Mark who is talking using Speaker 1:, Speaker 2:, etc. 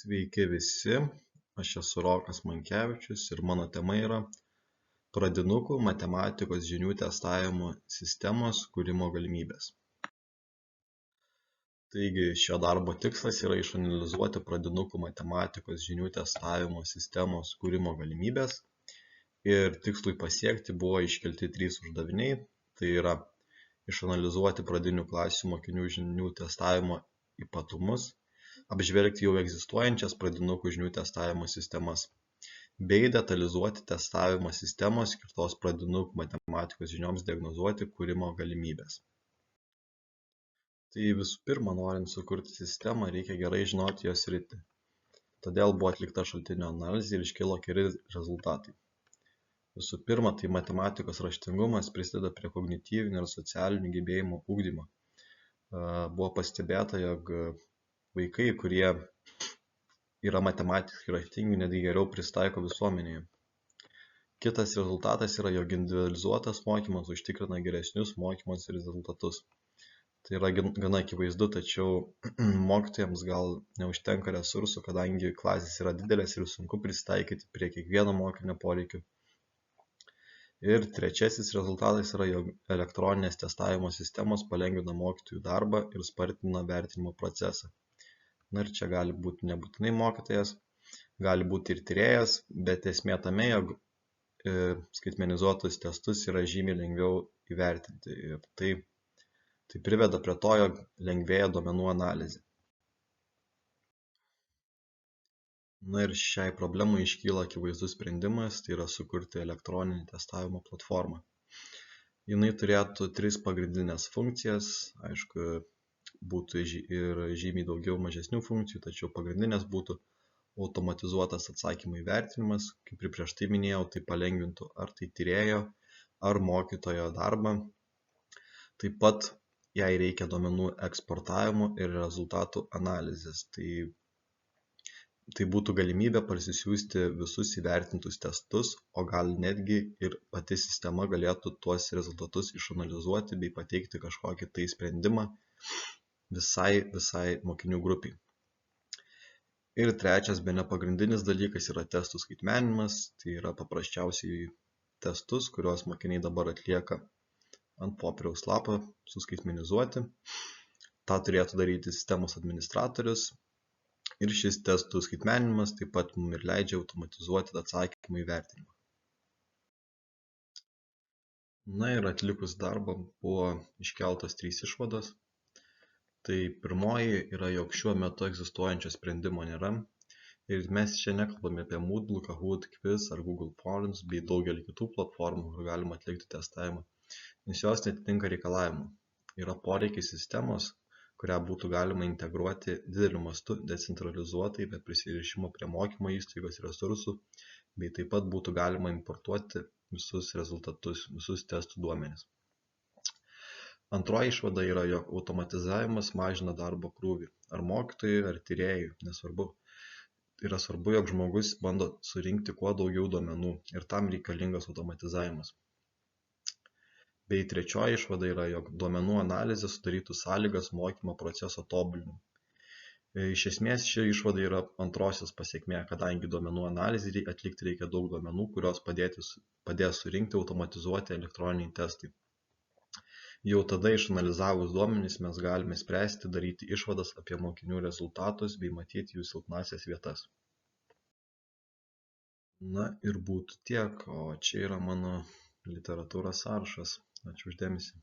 Speaker 1: Sveiki visi, aš esu Rokas Mankevičius ir mano tema yra pradinukų matematikos žinių testavimo sistemos kūrimo galimybės. Taigi šio darbo tikslas yra išanalizuoti pradinukų matematikos žinių testavimo sistemos kūrimo galimybės ir tikslui pasiekti buvo iškelti 3 uždaviniai, tai yra išanalizuoti pradinių klasių mokinių žinių testavimo ypatumus, apžvelgti jau egzistuojančias pradinukų žinių testavimo sistemas, bei detalizuoti testavimo sistemos skirtos pradinukų matematikos žinioms diagnozuoti kūrimo galimybės. Tai visų pirma, norint sukurti sistemą, reikia gerai žinoti jos sritį. Todėl buvo atlikta šaltinio analizė ir iškilo keli rezultatai. Visų pirma, tai matematikos raštingumas prisideda prie kognityvinių ir socialinių gebėjimų ugdymo. Buvo pastebėta, jog vaikai, kurie yra matematiškai raštingi, netgi geriau prisitaiko visuomenėje. Kitas rezultatas yra, jog individualizuotas mokymas užtikrina geresnius mokymosi rezultatus. Tai yra gana akivaizdu, tačiau mokytojams gal neužtenka resursų, kadangi klasės yra didelės ir sunku prisitaikyti prie kiekvieno mokinio poreikių. Ir trečiasis rezultatas yra, jog elektroninės testavimo sistemos palengvina mokytojų darbą ir spartina vertinimo procesą. Na ir čia gali būti nebūtinai mokytojas, gali būti ir tyrėjas, bet esmė tame, jog skaitmenizuotus testus yra žymiai lengviau įvertinti ir tai priveda prie to, jog lengvėja duomenų analizė. Na ir šiai problemai iškyla akivaizdus sprendimas, tai yra sukurti elektroninį testavimo platformą. Jinai turėtų 3 pagrindinės funkcijas, aišku, būtų ir žymiai daugiau mažesnių funkcijų, tačiau pagrindinės būtų automatizuotas atsakymų įvertinimas, kaip ir prieš tai minėjau, tai palengvintų ar tai tyrėjo, ar mokytojo darbą. Taip pat jai reikia duomenų eksportavimo ir rezultatų analizės. Tai būtų galimybė parsisiųsti visus įvertintus testus, o gal netgi ir pati sistema galėtų tuos rezultatus išanalizuoti bei pateikti kažkokį tai sprendimą visai mokinių grupiai. Ir trečias, bene pagrindinis dalykas yra testų skaitmeninimas, tai yra paprasčiausiai testus, kuriuos mokiniai dabar atlieka ant popieriaus lapo, suskaitmenizuoti. Ta turėtų daryti sistemos administratorius ir šis testų skaitmeninimas taip pat mums ir leidžia automatizuoti atsakymų įvertinimą. Na ir atlikus darbą buvo iškeltos 3 išvados. Tai pirmoji yra, jog šiuo metu egzistuojančio sprendimo nėra ir mes čia nekalbame apie Moodle, Kahoot, Quiz ar Google Forms bei daugelį kitų platformų, kur galima atlikti testavimą, nes jos netitinka reikalavimų. Yra poreikis sistemos, kurią būtų galima integruoti dideliu mastu decentralizuotai be prisirišimo prie mokymo įstaigos resursų, bei taip pat būtų galima importuoti visus rezultatus, visus testų duomenis. Antroji išvada yra, jog automatizavimas mažina darbo krūvį, ar mokytojui, ar tyrėjui, nesvarbu. Yra svarbu, jog žmogus bando surinkti kuo daugiau duomenų ir tam reikalingas automatizavimas. Bei trečioji išvada yra, jog duomenų analizė sudarytų sąlygas mokymo proceso tobulinimui. Iš esmės ši išvada yra antrosios pasekmė, kadangi duomenų analizei atlikti reikia daug duomenų, kurios padės surinkti automatizuoti elektroniniai testai. Jau tada išanalizavus duomenis mes galime spręsti, daryti išvadas apie mokinių rezultatus bei matyti jų silpnąsias vietas. Na ir būtų tiek, o čia yra mano literatūros sąrašas. Ačiū uždėmesį.